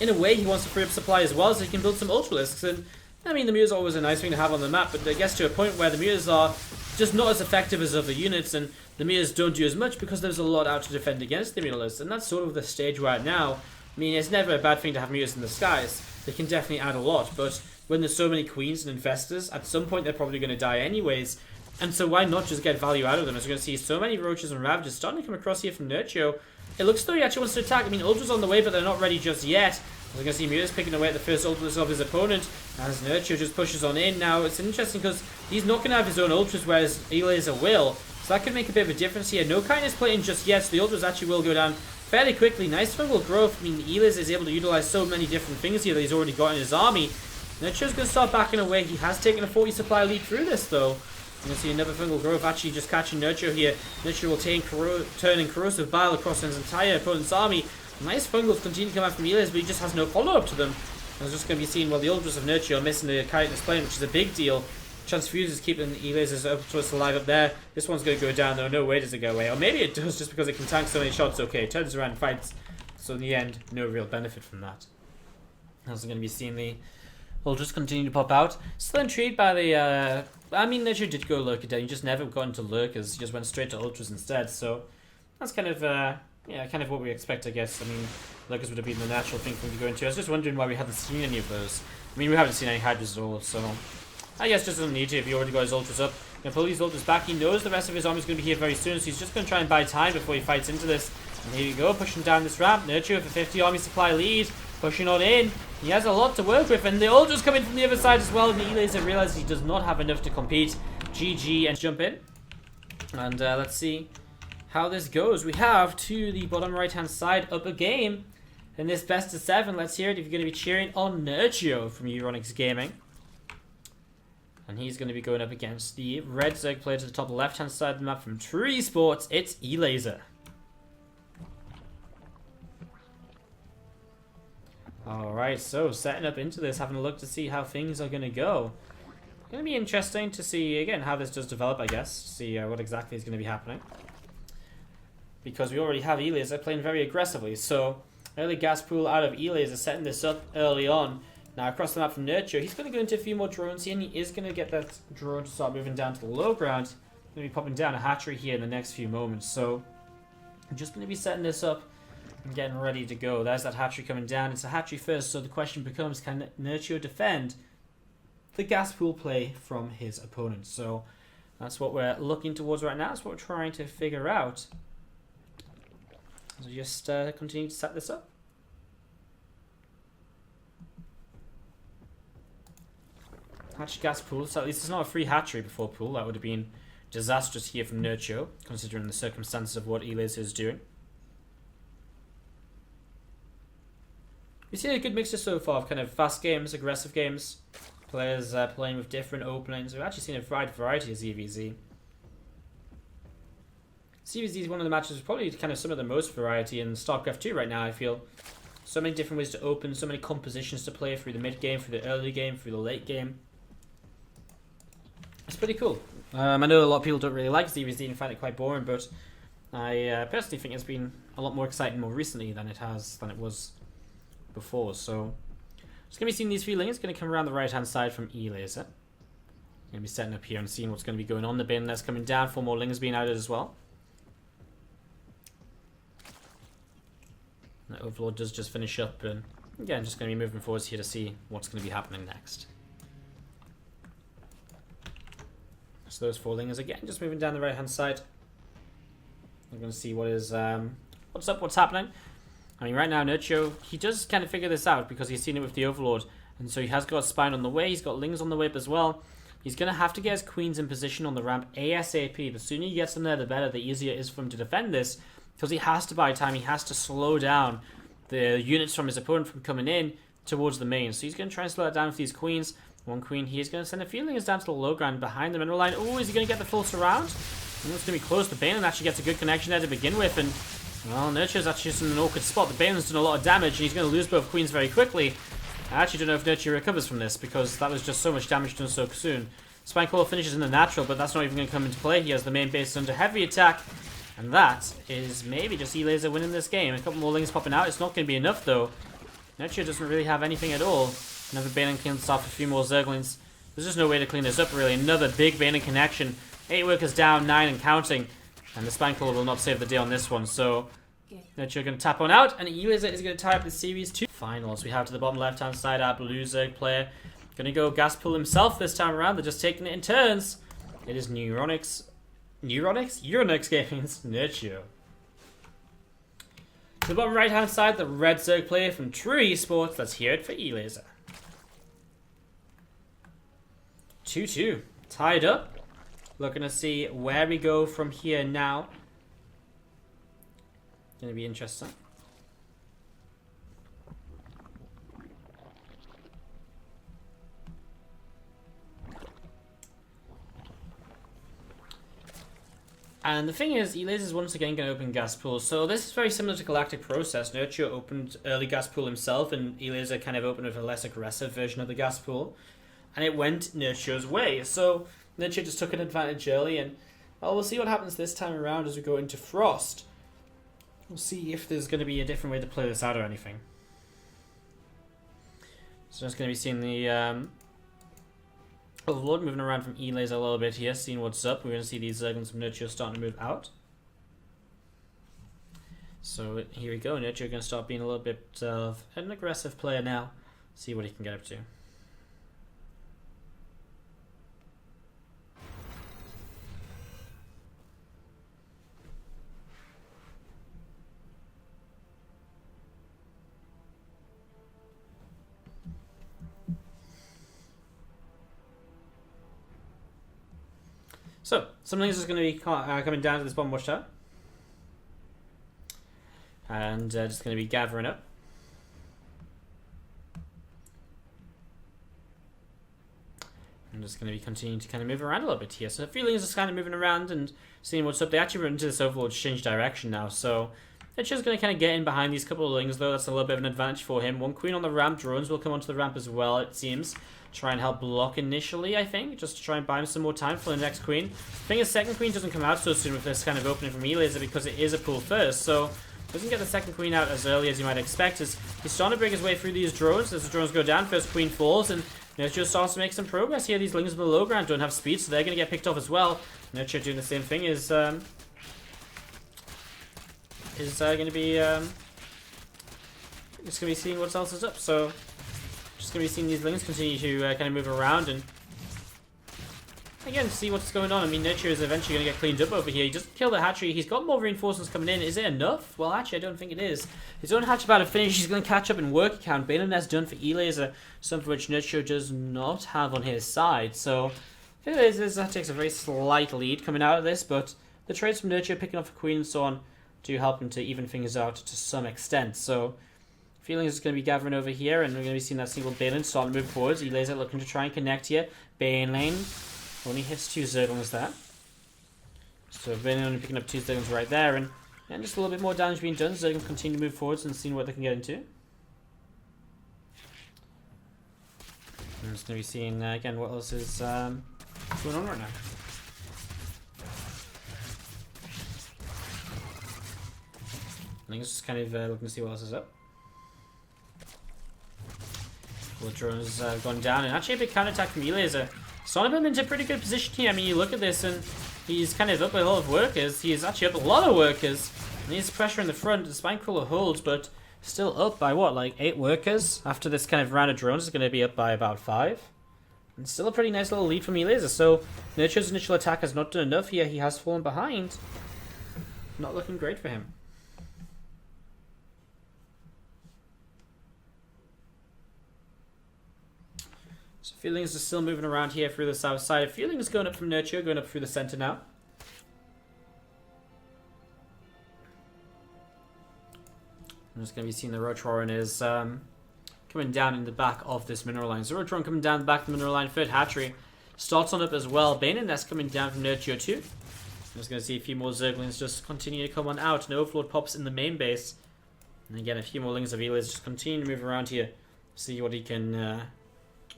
in a way, he wants to free up supply as well, so he can build some Ultralisks. And I mean, the mutants are always a nice thing to have on the map, but it gets to a point where the mutants are just not as effective as other units, and the mutants don't do as much because there's a lot out to defend against the mutalisks, and that's sort of the stage we're at now. I mean, it's never a bad thing to have mutants in the skies. They can definitely add a lot, but when there's so many queens and infestors, at some point they're probably going to die anyways, and so why not just get value out of them? As we're going to see so many roaches and ravagers starting to come across here from Nerchio. It looks though he actually wants to attack. I mean, Ultra's on the way, but they're not ready just yet. We're going to see Mutants picking away at the first Ultras of his opponent as Nerchio just pushes on in. Now, it's interesting because he's not going to have his own Ultras, whereas Elazer will. So that could make a bit of a difference here. No kindness playing just yet, so the Ultras actually will go down fairly quickly. Nice fungal growth. I mean, Elazer is able to utilize so many different things here that he's already got in his army. Nerchio's going to start backing away. He has taken a 40 supply lead through this, though. You're going to see another fungal growth actually just catching Nerchio here. Nerchio will turn corrosive bile across his entire opponent's army. Nice fungals continue to come out from Elazer, but he just has no follow-up to them. I was just going to be seeing, well, the Ultras of Nerchio are missing the chitinous plane, which is a big deal. Transfuses keeping Elazer's Ultras alive up there. This one's going to go down, though. No way does it go away. Or maybe it does just because it can tank so many shots. Okay, it turns around and fights. So in the end, no real benefit from that. I was going to be seeing the Ultras continue to pop out. Still intrigued by the... I mean, Nerchio did go Lurker Den. He just never got into Lurkers. He just went straight to Ultras instead. So that's kind of... yeah, kind of what we expect, I guess. I mean, Lurkers would have been the natural thing for him to go into. I was just wondering why we hadn't seen any of those. I mean, we haven't seen any Hydras at all, so... I guess just doesn't need to if he already got his Ultras up. Gonna pull these Ultras back. He knows the rest of his army is going to be here very soon, so he's just going to try and buy time before he fights into this. And here we go, pushing down this ramp. Nerchio with a 50 army supply lead. Pushing on in. He has a lot to work with, and the Ultras come in from the other side as well, and Elazer realizes he does not have enough to compete. GG, and jump in. And let's see how this goes. We have to the bottom right hand side up a game in this best of 7. Let's hear it if you're going to be cheering on Nerchio from Euronix Gaming. And he's going to be going up against the red Zerg player to the top left hand side of the map from True Esports. It's Elazer. Alright, so setting up into this, having a look to see how things are going to go. Going to be interesting to see again how this does develop, I guess. To see what exactly is going to be happening. Because we already have Elazer playing very aggressively. So, early gas pool out of Elazer, setting this up early on. Now, across the map from Nerchio, he's going to go into a few more drones here, and he is going to get that drone to start moving down to the low ground. Going to be popping down a hatchery here in the next few moments. So, I'm just going to be setting this up and getting ready to go. There's that hatchery coming down. It's a hatchery first, so the question becomes, can Nerchio defend the gas pool play from his opponent? So, that's what we're looking towards right now. That's what we're trying to figure out. So just continue to set this up. Hatch gas pool. So at least it's not a free hatchery before pool. That would have been disastrous here from Nerchio, considering the circumstances of what Elazer is doing. We've seen a good mixture so far of kind of fast games, aggressive games, players playing with different openings. We've actually seen a wide variety of ZvZ. ZvZ is one of the matches with probably kind of some of the most variety in StarCraft 2 right now, I feel. So many different ways to open, so many compositions to play through the mid game, through the early game, through the late game. It's pretty cool. I know a lot of people don't really like ZvZ and find it quite boring, but I personally think it's been a lot more exciting more recently than it was before. So just gonna be seeing these 3 lanes. Gonna come around the right hand side from Elazer. Gonna be setting up here and seeing what's gonna be going on. The bin that's coming down, 4 more lings being added as well. The Overlord does just finish up, and again, just going to be moving forwards here to see what's going to be happening next. So those 4 lingers again, just moving down the right hand side. We're going to see what is what's up, what's happening. I mean, right now Nerchio, he does kind of figure this out because he's seen it with the Overlord, and so he has got a spine on the way. He's got lings on the whip as well. He's going to have to get his queens in position on the ramp ASAP. The sooner he gets them there, the better. The easier it is for him to defend this. Because he has to buy time, he has to slow down the units from his opponent from coming in towards the main. So he's going to try and slow it down with these queens. 1 queen here is going to send a few lingers down to the low ground behind the mineral line. Oh, is he going to get the full surround? It's going to be close. The Baneland actually gets a good connection there to begin with. And, well, Nerchio's actually just in an awkward spot. The Baneland's done a lot of damage, and he's going to lose both queens very quickly. I actually don't know if Nerchio recovers from this, because that was just so much damage done so soon. Spineclaw finishes in the natural, but that's not even going to come into play. He has the main base under heavy attack. And that is maybe just Elazer winning this game. A couple more lings popping out. It's not going to be enough, though. Nerchio doesn't really have anything at all. Another Baneland cleans off a few more Zerglings. There's just no way to clean this up, really. Another big Baneland connection. 8 workers down, 9 and counting. And the Spineclaw will not save the day on this one. So, Nerchio going to tap on out. And Elazer is going to tie up the Series 2 finals. We have to the bottom left-hand side our blue Zerg player. Going to go gas pull himself this time around. They're just taking it in turns. It is Euronyx Gaming's Nerchio. To the bottom right hand side, the red Zerg player from True Esports. Let's hear it for Elazer. 2-2. Tied up. Looking to see where we go from here now. Gonna be interesting. And the thing is, Elazer is once again going to open gas pools. So this is very similar to Galactic Process. Nerchio opened early gas pool himself, and Elazer kind of opened with a less aggressive version of the gas pool. And it went Nerchio's way. So Nerchio just took an advantage early, and well, we'll see what happens this time around as we go into Frost. We'll see if there's going to be a different way to play this out or anything. So just going to be seeing the Overlord moving around from Elazer a little bit here, seeing what's up. We're going to see these Zerglings from Nerchio starting to move out. So here we go. Nerchio going to start being a little bit of an aggressive player now. See what he can get up to. So, something is going to be coming down to this bottom watchtower. And just going to be gathering up. I'm just going to be continuing to kind of move around a little bit here. So, feeling is just kind of moving around and seeing what's up. They actually run into this Overlord to change direction now. So, it's just going to kind of get in behind these couple of lings, though. That's a little bit of an advantage for him. 1 queen on the ramp. Drones will come onto the ramp as well, it seems. Try and help block initially, I think, just to try and buy him some more time for the next queen. The thing is, second queen doesn't come out so soon with this kind of opening from Elazer because it is a pull first, so doesn't get the second queen out as early as you might expect. As he's starting to break his way through these drones. As the drones go down, first queen falls, and Nerchio starts to make some progress here. These lings on the low ground don't have speed, so they're going to get picked off as well. Nerchio doing the same thing is going to be just going to be seeing what else is up. So just going to be seeing these lings continue to kind of move around and again see what's going on. I mean, Nerchio is eventually going to get cleaned up over here. He just killed the hatchery. He's got more reinforcements coming in. Is it enough? Well, actually, I don't think it is. His own hatch about to finish. He's going to catch up in work count. Baneland has done for Elazer, something which Nerchio does not have on his side. So Elazer takes a very slight lead coming out of this, but the trades from Nerchio picking up for Queen and so on do help him to even things out to some extent. So, Feelings is going to be gathering over here, and we're going to be seeing that single Balin starting to move forwards. Elazer looking to try and connect here. Bane lane only hits 2 Zerglings there. So, Bane only picking up 2 Zerglings right there, and just a little bit more damage being done. Zerglings continue to move forwards and seeing what they can get into. I'm just going to be seeing, again, what else is going on right now. I think it's just kind of looking to see what else is up. Well, the drones have gone down, and actually a big counterattack from Elazer. Sonnerbom into a pretty good position here. I mean, you look at this, and he's kind of up a lot of workers. He's actually up a lot of workers. And he's pressure in the front. The Spinecrawler holds, but still up by what, like 8 workers? After this kind of round of drones, is going to be up by about 5. And still a pretty nice little lead from Elazer. So, Nerchio's initial attack has not done enough here. He has fallen behind. Not looking great for him. So Feelings is still moving around here through the south side. Feelings going up from Nerchio, going up through the center now. I'm just going to be seeing the Roachwarren is coming down in the back of this mineral line. So Roachwarren coming down the back of the mineral line. Third hatchery starts on up as well. Bane and that's coming down from Nerchio too. I'm just going to see a few more Zerglings just continue to come on out. And Overlord pops in the main base. And again, a few more Lings of Elazer just continue to move around here. See what he can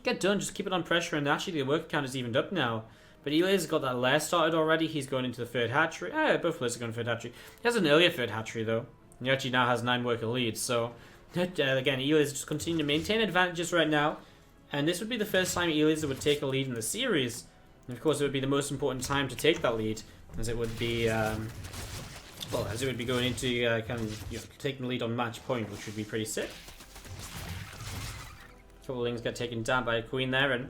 get done. Just keep it on pressure. And actually the worker count is evened up now. But Elazer's got that lair started already. He's going into the third hatchery. Both players are going to third hatchery. He has an earlier third hatchery though. He actually now has 9 worker leads. So again, Elazer just continue to maintain advantages right now. And this would be the first time Elazer would take a lead in the series. And of course, it would be the most important time to take that lead, as it would be, well, as it would be going into kind of taking the lead on match point, which would be pretty sick. A couple of Lings get taken down by a Queen there, and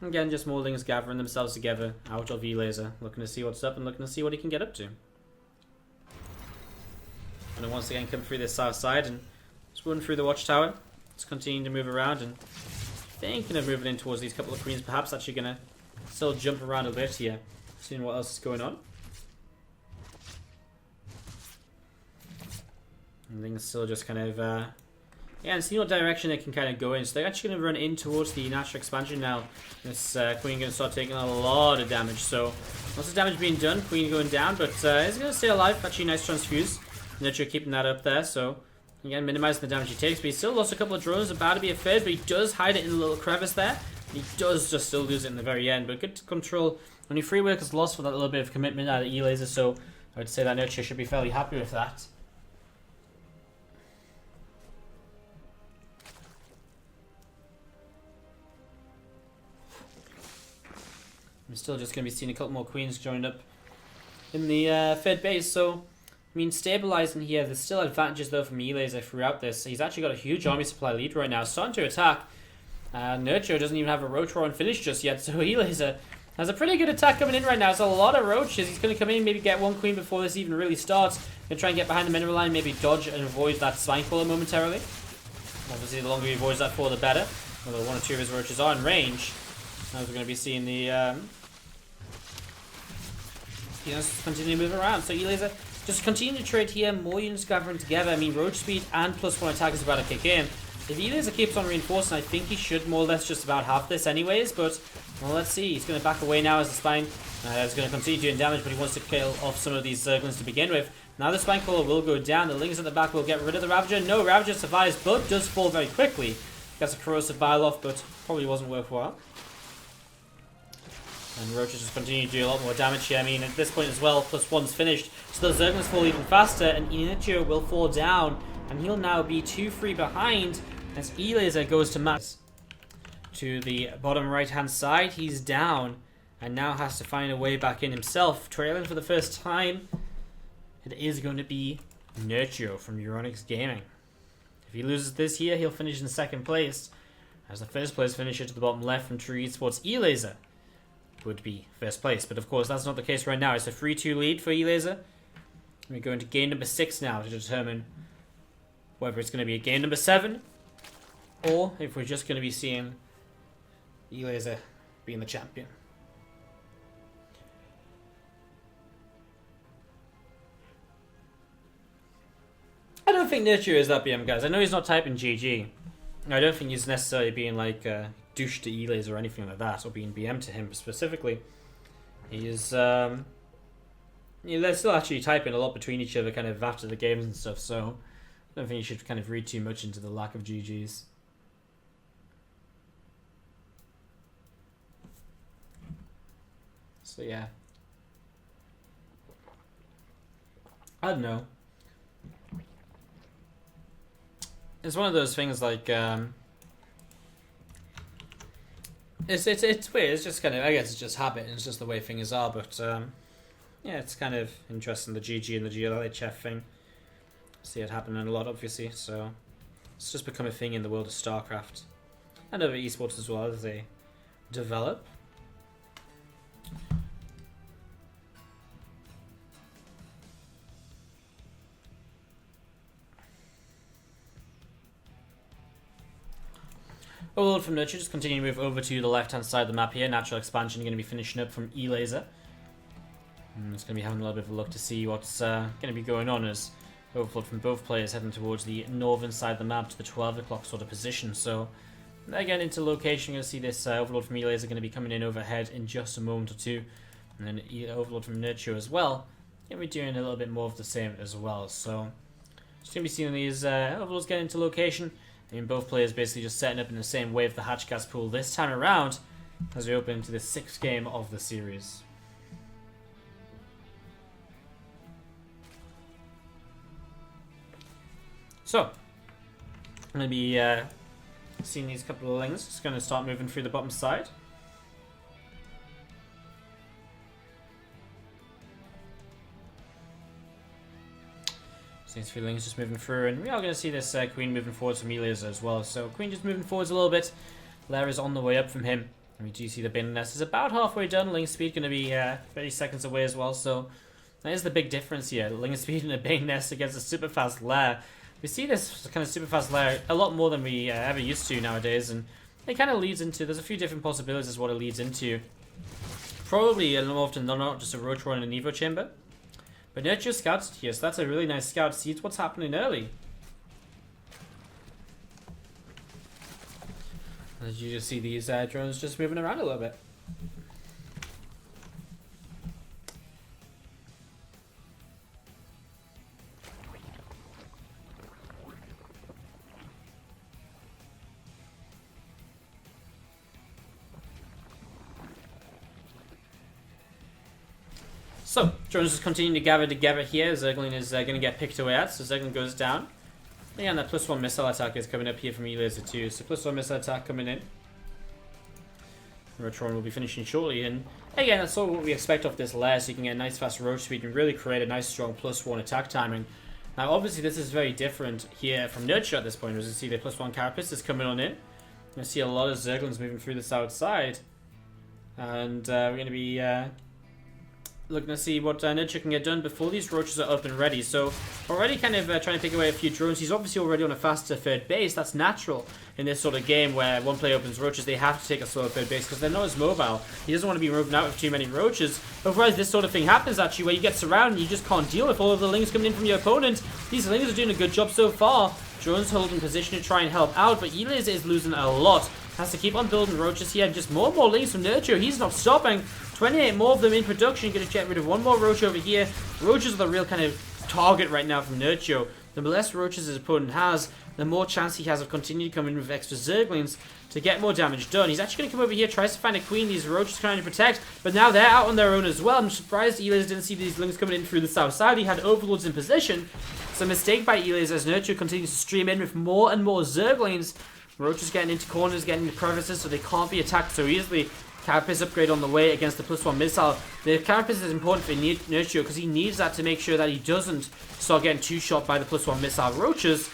again, just more Lings gathering themselves together out of Elazer, looking to see what's up and looking to see what he can get up to. And then once again, come through this south side and just run through the watchtower. Just continuing to move around and thinking of moving in towards these couple of Queens. Perhaps actually going to still jump around a bit here, seeing what else is going on. And things still just kind of, yeah, and see what direction they can kind of go in. So they're actually going to run in towards the natural expansion now. This Queen going to start taking a lot of damage. So lots of damage being done. Queen going down, but he's going to stay alive. Actually, nice transfuse. Nerchio keeping that up there. So again, minimizing the damage he takes. But he still lost a couple of drones. About to be a third, but he does hide it in a little crevice there. He does just still lose it in the very end. But good control. Only 3 workers lost for that little bit of commitment out of Elazer. So I would say that Nerchio should be fairly happy with that. I'm still just going to be seeing a couple more Queens joined up in the third base. So, I mean, stabilizing here. There's still advantages, though, from Elazer throughout this. He's actually got a huge army supply lead right now. Starting to attack. Nerchio doesn't even have a Roachwarren finished just yet. So, Elazer has a pretty good attack coming in right now. There's a lot of Roaches. He's going to come in, maybe get 1 Queen before this even really starts. Going to try and get behind the mineral line, maybe dodge and avoid that Spinecrawler momentarily. Obviously, the longer he avoids that for, the better. Although 1 or 2 of his Roaches are in range. As we're going to be seeing the, continue to move around. So Elazer just continue to trade here, more units gathering together. I mean, Roach speed and +1 attack is about to kick in. If Elazer keeps on reinforcing, I think he should more or less just about half this anyways, but, well, let's see. He's going to back away now as the Spine is going to continue doing damage, but he wants to kill off some of these Zerglings to begin with. Now the Spinecrawler will go down. The Lings at the back will get rid of the Ravager. No, Ravager survives, but does fall very quickly. Gets a corrosive bile off, but probably wasn't worthwhile. And Roaches just continue to do a lot more damage here. I mean, at this point as well, +1's finished. So the Zerglings fall even faster, and Nerchio will fall down. And he'll now be 2-3 behind as Elazer goes to match. To the bottom right-hand side, he's down. And now has to find a way back in himself. Trailing for the first time, it is going to be Nerchio from Euronics Gaming. If he loses this here, he'll finish in 2nd place. As the 1st place finisher to the bottom left from True Esports, Elazer would be 1st place. But of course, that's not the case right now. It's a 3-2 lead for Elazer. We're going to game number 6 now to determine whether it's going to be a game number 7 or if we're just going to be seeing Elazer being the champion. I don't think Nerchio is that BM, guys. I know he's not typing GG. I don't think he's necessarily being like douche to Elazer or anything like that, or being BM to him specifically. He's they're still actually typing a lot between each other kind of after the games and stuff, so I don't think you should kind of read too much into the lack of GGs. So yeah. I don't know. It's one of those things like it's weird. It's just kind of, I guess it's just habit and it's just the way things are. But yeah, it's kind of interesting, the GG and the GLHF thing. See it happening a lot, obviously. So it's just become a thing in the world of StarCraft and other esports as well as they develop. Overlord from Nerchio, just continue to move over to the left-hand side of the map here. Natural expansion going to be finishing up from Elazer. It's going to be having a little bit of a look to see what's going to be going on as Overlord from both players heading towards the northern side of the map to the 12 o'clock sort of position. So, again, into location, you're going to see this Overlord from Elazer going to be coming in overhead in just a moment or two. And then Overlord from Nerchio as well. Going to be doing a little bit more of the same as well. So, just going to be seeing these Overlords get into location. I mean, both players basically just setting up in the same way of the hatch gas pool this time around as we open into the 6th game of the series. So, I'm going to be seeing these couple of links. Just going to start moving through the bottom side. These few links just moving through, and we are going to see this Queen moving forwards from Elazer as well. So Queen just moving forwards a little bit. Lair is on the way up from him. And we do see the Bane Nest is about halfway done. Link speed going to be 30 seconds away as well. So that is the big difference here. Link speed and a Bane Nest against a super fast Lair. We see this kind of super fast Lair a lot more than we ever used to nowadays, and it kind of leads into, there's a few different possibilities as what it leads into. Probably more often than not just a Roach Run and an Evo Chamber. But Nerchio scouts here, so that's a really nice scout. See what's happening early. As you just see these drones just moving around a little bit. So, drones just continue to gather together here. Zerglin is going to get picked away at, so Zerglin goes down. Yeah, and that +1 missile attack is coming up here from Elazer too. So +1 missile attack coming in. Roach Run will be finishing shortly, and again, that's all what we expect of this Lair, so you can get a nice fast roach speed and really create a nice strong +1 attack timing. Now, obviously, this is very different here from Nerchio at this point, as you see the +1 carapace is coming on in. You're going to see a lot of Zerglins moving through this outside, and we're going to be looking to see what Nerchio can get done before these roaches are up and ready. So already kind of trying to pick away a few drones. He's obviously already on a faster third base. That's natural in this sort of game where one player opens roaches. They have to take a slower third base because they're not as mobile. He doesn't want to be moving out with too many roaches. Otherwise, this sort of thing happens actually where you get surrounded and you just can't deal with all of the lings coming in from your opponent. These lings are doing a good job so far. Drones holding position to try and help out, but Elazer is losing a lot. Has to keep on building roaches here, and just more and more lings from Nerchio. He's not stopping. 28 more of them in production. Going to get rid of one more roach over here. Roaches are the real kind of target right now from Nerchio. The less roaches his opponent has, the more chance he has of continuing to come in with extra Zerglings to get more damage done. He's actually going to come over here, tries to find a queen. These roaches trying to protect, but now they're out on their own as well. I'm surprised Elazer didn't see these lings coming in through the south side. He had overlords in position. It's a mistake by Elazer as Nerchio continues to stream in with more and more Zerglings. Roaches getting into corners, getting into crevices, so they can't be attacked so easily. Carapace upgrade on the way against the +1 missile. The Carapace is important for Nerchio because he needs that to make sure that he doesn't start getting two-shot by the +1 missile roaches.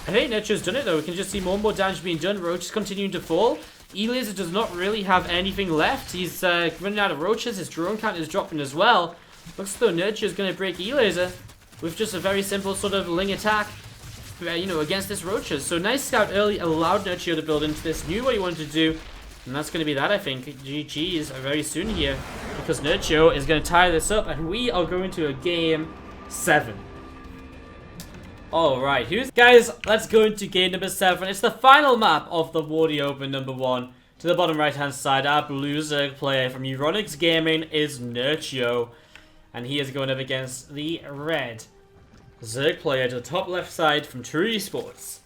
I think Nerchio's done it though. We can just see more and more damage being done. Roaches continuing to fall. Elazer does not really have anything left. He's running out of roaches. His drone count is dropping as well. Looks as though Nerchio is going to break Elazer with just a very simple sort of ling attack. You know, against this roaches. So nice scout early, allowed Nerchio to build into this, knew what he wanted to do, and that's going to be that, I think. GG's very soon here, because Nerchio is going to tie this up, and we are going to a game 7. Alright, guys, let's go into game number 7. It's the final map of the Wardi Open number 1. To the bottom right hand side, our blue Zerg player from Euronics Gaming is Nerchio. And he is going up against the red Zerg player to the top left side from True Esports.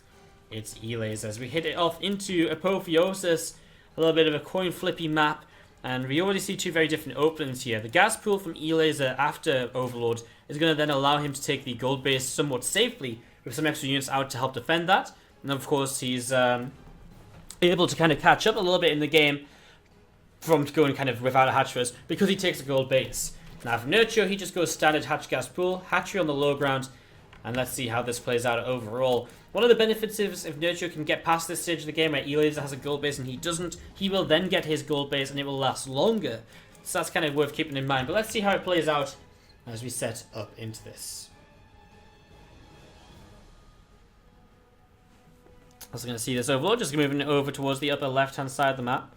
It's Elazer as we hit it off into Apotheosis. A little bit of a coin flippy map. And we already see two very different openings here. The gas pool from Elazer after Overlord is going to then allow him to take the gold base somewhat safely with some extra units out to help defend that. And of course he's able to kind of catch up a little bit in the game from going kind of without a hatch first because he takes a gold base. Now for Nerchio, he just goes standard hatch gas pool, hatchery on the low ground, and let's see how this plays out overall. One of the benefits is if Nerchio can get past this stage of the game where Elazer has a gold base and he doesn't, he will then get his gold base and it will last longer. So that's kind of worth keeping in mind. But let's see how it plays out as we set up into this. Also going to see this overall, just moving over towards the upper left hand side of the map.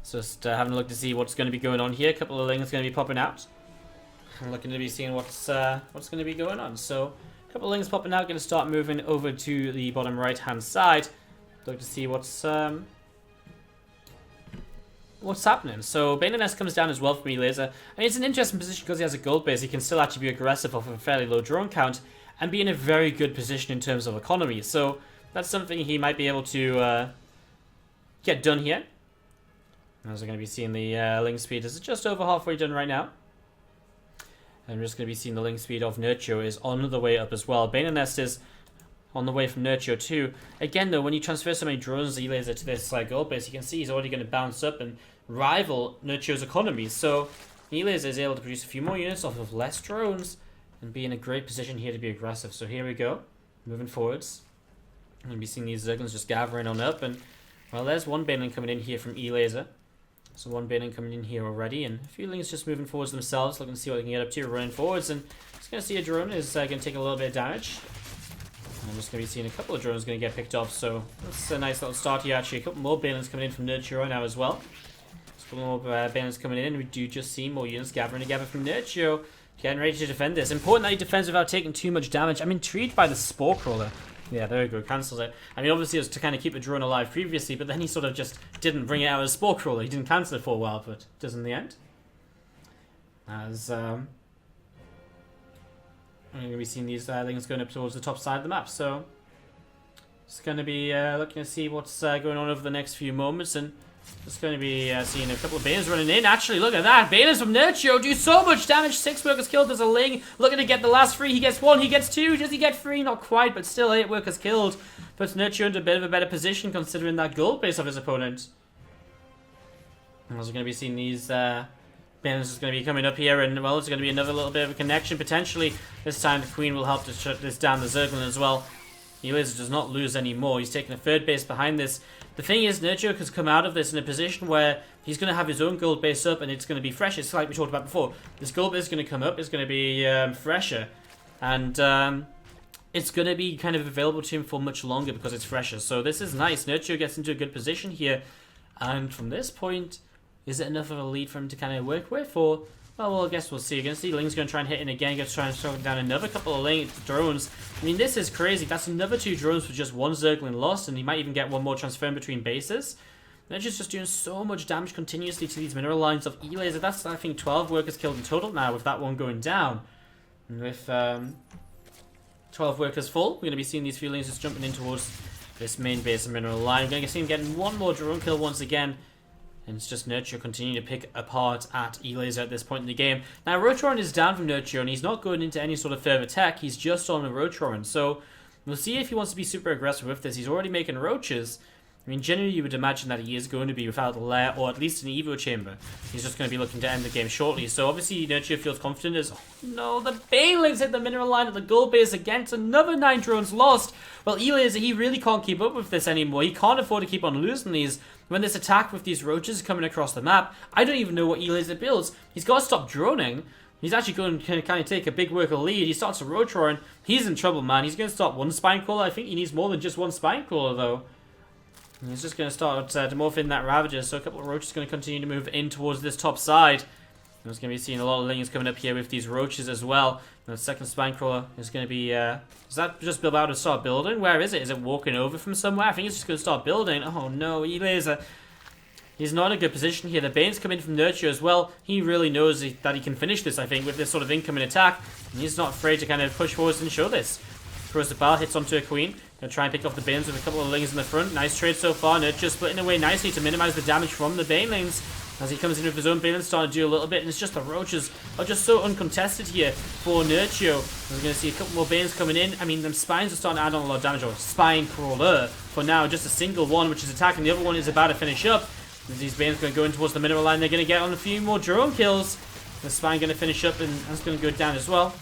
So just having a look to see what's going to be going on here. A couple of links going to be popping out. I'm looking to be seeing what's going to be going on. So a couple of links popping out. Going to start moving over to the bottom right hand side. Look to see what's happening. So Bane and S comes down as well from Elazer. I mean, it's an interesting position because he has a gold base. He can still actually be aggressive off of a fairly low drone count and be in a very good position in terms of economy. So that's something he might be able to get done here. As we're going to be seeing the link speed is just over halfway done right now. And we're just going to be seeing the link speed of Nerchio is on the way up as well. Bane and Nest is on the way from Nerchio too. Again though, when you transfer so many drones Elazer to this gold base, you can see he's already going to bounce up and rival Nerchio's economy. So Elazer is able to produce a few more units off of less drones and be in a great position here to be aggressive. So here we go, moving forwards. I'm going to be seeing these Zerglings just gathering on up, and well, there's one Baneling coming in here from Elazer. So one Baneling coming in here already, and a few Lings just moving forwards themselves, looking to see what they can get up to, running forwards, and just going to see a drone is going to take a little bit of damage. And I'm just going to be seeing a couple of drones going to get picked off, so that's a nice little start here actually. A couple more Banelings coming in from Nerchio right now as well. Just a couple more Banelings coming in, and we do just see more units gathering together from Nerchio, getting ready to defend this. Important that he defends without taking too much damage. I'm intrigued by the Spore Crawler. Yeah, there we go, cancels it. I mean, obviously it was to kind of keep the drone alive previously, but then he sort of just didn't bring it out as Spore Crawler. He didn't cancel it for a while, but does in the end. As I'm going to be seeing these things going up towards the top side of the map, so just going to be looking to see what's going on over the next few moments, and just going to be seeing a couple of Baners running in. Actually, look at that. Baners from Nerchio do so much damage. 6 workers killed. There's a Ling looking to get the last 3. He gets 1. He gets 2. Does he get 3? Not quite, but still 8 workers killed. Puts Nerchio into a bit of a better position considering that gold base of his opponent. And also going to be seeing these Baners is going to be coming up here, and well, it's going to be another little bit of a connection potentially. This time the Queen will help to shut this down, the Zerglin as well. Elazer does not lose anymore. He's taking a third base behind this. The thing is, Nerchio has come out of this in a position where he's going to have his own gold base up, and it's going to be fresh. It's like we talked about before. This gold base is going to come up. It's going to be fresher. And it's going to be kind of available to him for much longer because it's fresher. So this is nice. Nerchio gets into a good position here. And from this point, is it enough of a lead for him to kind of work with? Or, well, I guess we'll see. You're going to see Ling's going to try and hit in again. Going to try and throw down another couple of Ling drones. I mean, this is crazy. That's another 2 drones for just 1 Zergling lost. And he might even get 1 more transfer in between bases. Nerchio's just doing so much damage continuously to these mineral lines of Elazer. That's, I think, 12 workers killed in total now with that one going down. And with 12 workers full, we're going to be seeing these few Lings just jumping in towards this main base of mineral line. We're going to see him getting 1 more drone kill once again. And it's just Nerchio continuing to pick apart at Elazer at this point in the game. Now, Rotoran is down from Nerchio, and he's not going into any sort of further tech. He's just on a Rotoran. So, we'll see if he wants to be super aggressive with this. He's already making roaches. I mean, generally you would imagine that he is going to be without a lair, or at least an Evo chamber. He's just going to be looking to end the game shortly. So, obviously, Nerchio feels confident as, oh, no, the Banelings hit the mineral line at the gold base against another 9 drones lost. Well, Elazer, he really can't keep up with this anymore. He can't afford to keep on losing these. When this attack with these roaches coming across the map, I don't even know what Elazer builds. He's got to stop droning. He's actually going to kind of take a big worker lead. He starts a Rotoran. He's in trouble, man. He's going to start 1 spine crawler. I think he needs more than just 1 spine crawler, though. And he's just going to start to morph in that Ravager. So a couple of roaches are going to continue to move in towards this top side. There's going to be seeing a lot of Lings coming up here with these roaches as well. And the second spine crawler is going to be... is that just about to start building? Where is it? Is it walking over from somewhere? I think it's just going to start building. Oh no, Elazer. He's not in a good position here. The Bane's coming from Nerchio as well. He really knows that he can finish this, I think, with this sort of incoming attack. And he's not afraid to kind of push forwards and show this. Throws the ball, hits onto a Queen. Gonna try and pick off the Banes with a couple of Lings in the front. Nice trade so far. Nerchio splitting away nicely to minimize the damage from the Banelings. As he comes in with his own Banelings, starting to do a little bit. And it's just the Roaches are just so uncontested here for Nerchio. We're going to see a couple more Banes coming in. I mean, them Spines are starting to add on a lot of damage. Or Spine Crawler for now. Just a single one, which is attacking. The other one is about to finish up. As these Banes going to go in towards the mineral line, they're going to get on a few more drone kills. The Spine going to finish up, and that's going to go down as well.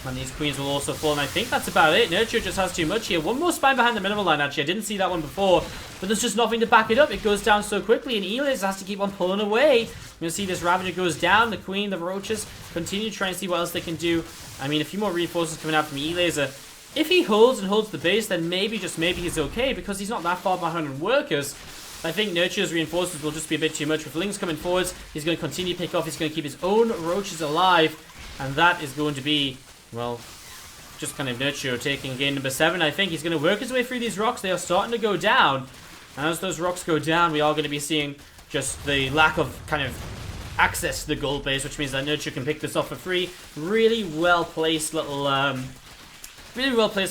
And these Queens will also fall, and I think that's about it. Nerchio just has too much here. One more Spine behind the mineral line, actually. I didn't see that one before, but there's just nothing to back it up. It goes down so quickly, and Elazer has to keep on pulling away. We're going to see this Ravager goes down. The Queen, the Roaches, continue to try and see what else they can do. I mean, a few more reinforcements coming out from Elazer. If he holds and holds the base, then maybe, just maybe, he's okay, because he's not that far behind on workers. I think Nerchio's reinforcements will just be a bit too much. With Lings coming forwards, he's going to continue to pick off. He's going to keep his own Roaches alive. And that is going to be, well, just kind of Nerchio taking game number 7. I think he's going to work his way through these rocks. They are starting to go down. And as those rocks go down, we are going to be seeing just the lack of kind of access to the gold base, which means that Nerchio can pick this off for free. Really well placed little, really well played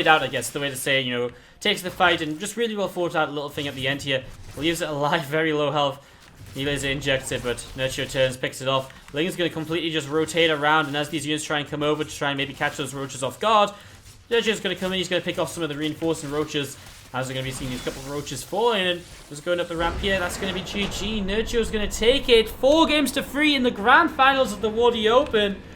out, I guess, the way to say, you know, takes the fight and just really well thought out little thing at the end here. Leaves it alive, very low health. Elazer injects it, but Nerchio turns, picks it off. Ling's going to completely just rotate around, and as these units try and come over to try and maybe catch those Roaches off guard, Nerchio's going to come in, he's going to pick off some of the reinforcing Roaches, as we're going to be seeing these couple of Roaches falling, and just going up the ramp here. That's going to be GG. Nerchio's going to take it. 4 games to 3 in the grand finals of the Wardi Open.